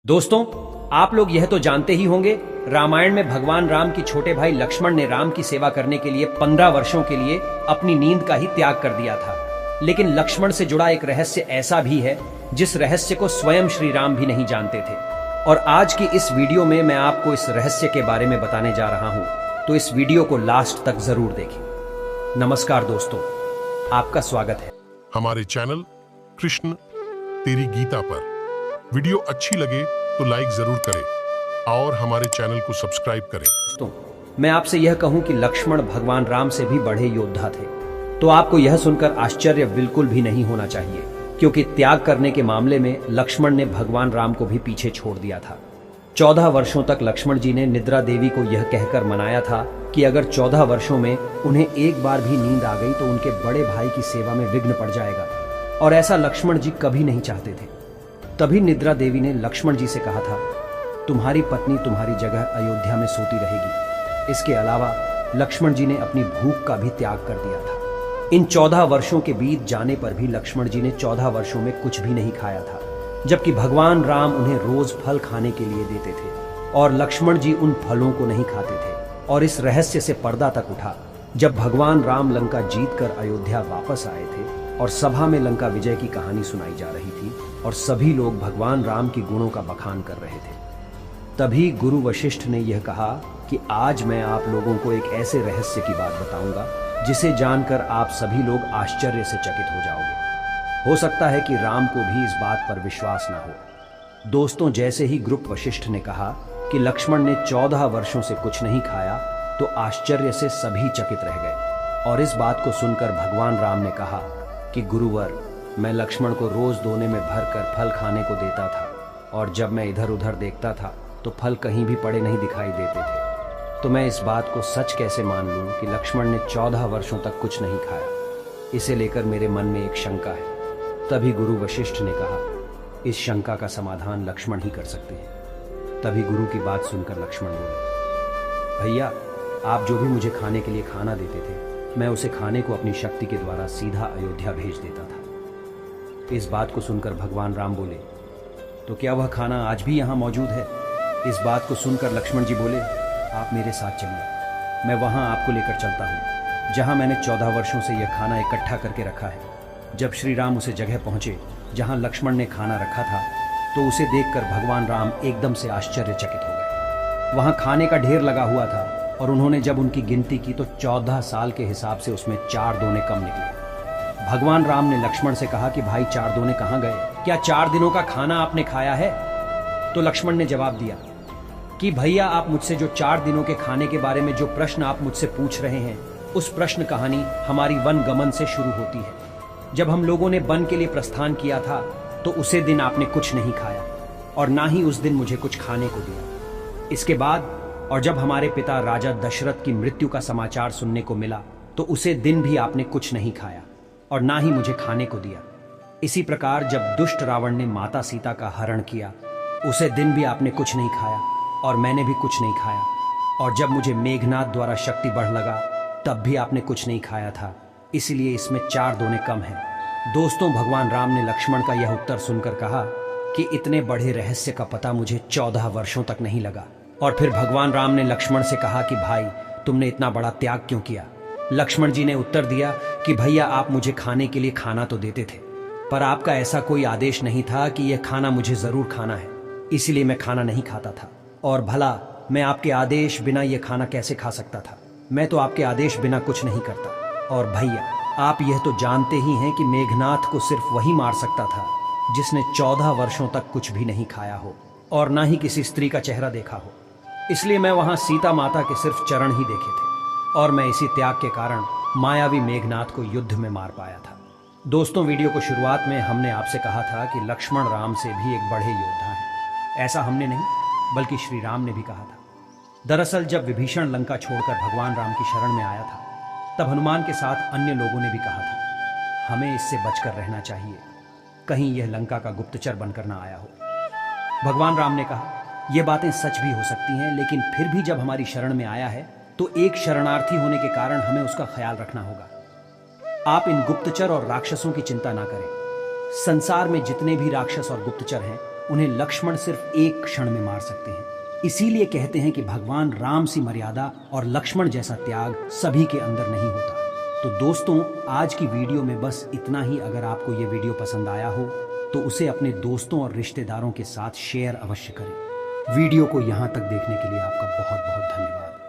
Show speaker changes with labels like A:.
A: दोस्तों, आप लोग यह तो जानते ही होंगे, रामायण में भगवान राम की छोटे भाई लक्ष्मण ने राम की सेवा करने के लिए 15 वर्षों के लिए अपनी नींद का ही त्याग कर दिया था। लेकिन लक्ष्मण से जुड़ा एक रहस्य ऐसा भी है जिस रहस्य को स्वयं श्री राम भी नहीं जानते थे। और आज की इस वीडियो में मैं आपको इस रहस्य के बारे में बताने जा रहा हूं, तो इस वीडियो को लास्ट तक जरूर देखें। नमस्कार दोस्तों, आपका स्वागत है
B: हमारे चैनल कृष्ण तेरी गीता पर। वीडियो अच्छी लगे तो लाइक जरूर करें और हमारे चैनल को सब्सक्राइब करें।
A: दोस्तों, मैं आपसे यह कहूं कि लक्ष्मण भगवान राम से भी बड़े योद्धा थे, तो आपको यह सुनकर आश्चर्य बिल्कुल भी नहीं होना चाहिए, क्योंकि त्याग करने के मामले में लक्ष्मण ने भगवान राम को भी पीछे छोड़ दिया था। 14 वर्षों तक लक्ष्मण जी ने निद्रा देवी को यह कहकर मनाया था कि अगर 14 वर्षों में उन्हें एक बार भी नींद आ गई तो उनके बड़े भाई की सेवा में विघ्न पड़ जाएगा, और ऐसा लक्ष्मण जी कभी नहीं चाहते थे। तभी निद्रा देवी ने लक्ष्मण जी से कहा था, तुम्हारी पत्नी तुम्हारी जगह अयोध्या में सोती रहेगी। इसके अलावा लक्ष्मण जी ने अपनी भूख का भी त्याग कर दिया था। इन 14 वर्षों के बीत जाने पर भी लक्ष्मण जी ने 14 वर्षों में कुछ भी नहीं खाया था, जबकि भगवान राम उन्हें रोज फल खाने के लिए देते थे और लक्ष्मण जी उन फलों को नहीं खाते थे। और इस रहस्य से पर्दा तक उठा जब भगवान राम लंका जीतकर अयोध्या वापस आए थे और सभा में लंका विजय की कहानी सुनाई जा रही थी और सभी लोग भगवान राम की गुणों का बखान कर रहे थे। तभी गुरु वशिष्ठ ने यह कहा कि आज मैं आप लोगों को एक ऐसे रहस्य की बात बताऊंगा जिसे जानकर आप सभी लोग आश्चर्य से चकित हो जाओगे। हो सकता है कि राम को भी इस बात पर विश्वास ना हो। दोस्तों, जैसे ही गुरु वशिष्ठ ने कहा कि लक्ष्मण ने 14 वर्षों से कुछ नहीं खाया, तो आश्चर्य से सभी चकित रह गए। और इस बात को सुनकर भगवान राम ने कहा कि गुरुवर, मैं लक्ष्मण को रोज दोने में भरकर फल खाने को देता था, और जब मैं इधर उधर देखता था तो फल कहीं भी पड़े नहीं दिखाई देते थे। तो मैं इस बात को सच कैसे मान लूं कि लक्ष्मण ने 14 वर्षों तक कुछ नहीं खाया। इसे लेकर मेरे मन में एक शंका है। तभी गुरु वशिष्ठ ने कहा, इस शंका का समाधान लक्ष्मण ही कर सकते हैं। तभी गुरु की बात सुनकर लक्ष्मण बोले, भैया, आप जो भी मुझे खाने के लिए खाना देते थे, मैं उसे खाने को अपनी शक्ति के द्वारा सीधा अयोध्या भेज देता था। इस बात को सुनकर भगवान राम बोले, तो क्या वह खाना आज भी यहाँ मौजूद है? इस बात को सुनकर लक्ष्मण जी बोले, आप मेरे साथ चलिए, मैं वहाँ आपको लेकर चलता हूँ जहाँ मैंने 14 वर्षों से यह खाना इकट्ठा करके रखा है। जब श्री राम उसे जगह पहुँचे जहाँ लक्ष्मण ने खाना रखा था, तो उसे देखकर भगवान राम एकदम से आश्चर्यचकित हो गए। वहाँ खाने का ढेर लगा हुआ था और उन्होंने जब उनकी गिनती की तो 14 साल के हिसाब से उसमें 4 दोने कम निकले। भगवान राम ने लक्ष्मण से कहा कि भाई, 4 दोने कहाँ गए? क्या 4 दिनों का खाना आपने खाया है? तो लक्ष्मण ने जवाब दिया कि भैया, आप मुझसे जो 4 दिनों के खाने के बारे में जो प्रश्न आप मुझसे पूछ रहे हैं, उस प्रश्न कहानी हमारी वन गमन से शुरू होती है। जब हम लोगों ने वन के लिए प्रस्थान किया था तो उसे दिन आपने कुछ नहीं खाया और ना ही उस दिन मुझे कुछ खाने को दिया। इसके बाद और जब हमारे पिता राजा दशरथ की मृत्यु का समाचार सुनने को मिला तो उसे दिन भी आपने कुछ नहीं खाया और ना ही मुझे खाने को दिया। इसी प्रकार जब दुष्ट रावण ने माता सीता का हरण किया, उसे दिन भी आपने कुछ नहीं खाया और मैंने भी कुछ नहीं खाया। और जब मुझे मेघनाद द्वारा शक्ति बढ़ लगा, तब भी आपने कुछ नहीं खाया था। इसलिए इसमें 4 दोने कम हैं। दोस्तों, भगवान राम ने लक्ष्मण का यह उत्तर सुनकर कहा कि इतने बड़े रहस्य का पता मुझे 14 वर्षों तक नहीं लगा। और फिर भगवान राम ने लक्ष्मण से कहा कि भाई, तुमने इतना बड़ा त्याग क्यों किया? लक्ष्मण जी ने उत्तर दिया कि भैया, आप मुझे खाने के लिए खाना तो देते थे, पर आपका ऐसा कोई आदेश नहीं था कि यह खाना मुझे जरूर खाना है, इसलिए मैं खाना नहीं खाता था। और भला मैं आपके आदेश बिना यह खाना कैसे खा सकता था? मैं तो आपके आदेश बिना कुछ नहीं करता। और भैया, आप यह तो जानते ही हैं कि मेघनाथ को सिर्फ वही मार सकता था जिसने 14 वर्षों तक कुछ भी नहीं खाया हो और ना ही किसी स्त्री का चेहरा देखा हो। इसलिए मैं वहां सीता माता के सिर्फ चरण ही देखे थे और मैं इसी त्याग के कारण मायावी मेघनाथ को युद्ध में मार पाया था। दोस्तों, वीडियो को शुरुआत में हमने आपसे कहा था कि लक्ष्मण राम से भी एक बड़े योद्धा हैं। ऐसा हमने नहीं, बल्कि श्री राम ने भी कहा था। दरअसल जब विभीषण लंका छोड़कर भगवान राम की शरण में आया था, तब हनुमान के साथ अन्य लोगों ने भी कहा था, हमें इससे बचकर रहना चाहिए, कहीं यह लंका का गुप्तचर बनकर ना आया हो। भगवान राम ने कहा, यह बातें सच भी हो सकती हैं, लेकिन फिर भी जब हमारी शरण में आया है तो एक शरणार्थी होने के कारण हमें उसका ख्याल रखना होगा। आप इन गुप्तचर और राक्षसों की चिंता ना करें। संसार में जितने भी राक्षस और गुप्तचर हैं, उन्हें लक्ष्मण सिर्फ एक क्षण में मार सकते हैं। इसीलिए कहते हैं कि भगवान राम सी मर्यादा और लक्ष्मण जैसा त्याग सभी के अंदर नहीं होता। तो दोस्तों, आज की वीडियो में बस इतना ही। अगर आपको ये वीडियो पसंद आया हो तो उसे अपने दोस्तों और रिश्तेदारों के साथ शेयर अवश्य करें। वीडियो को यहाँ तक देखने के लिए आपका बहुत बहुत धन्यवाद।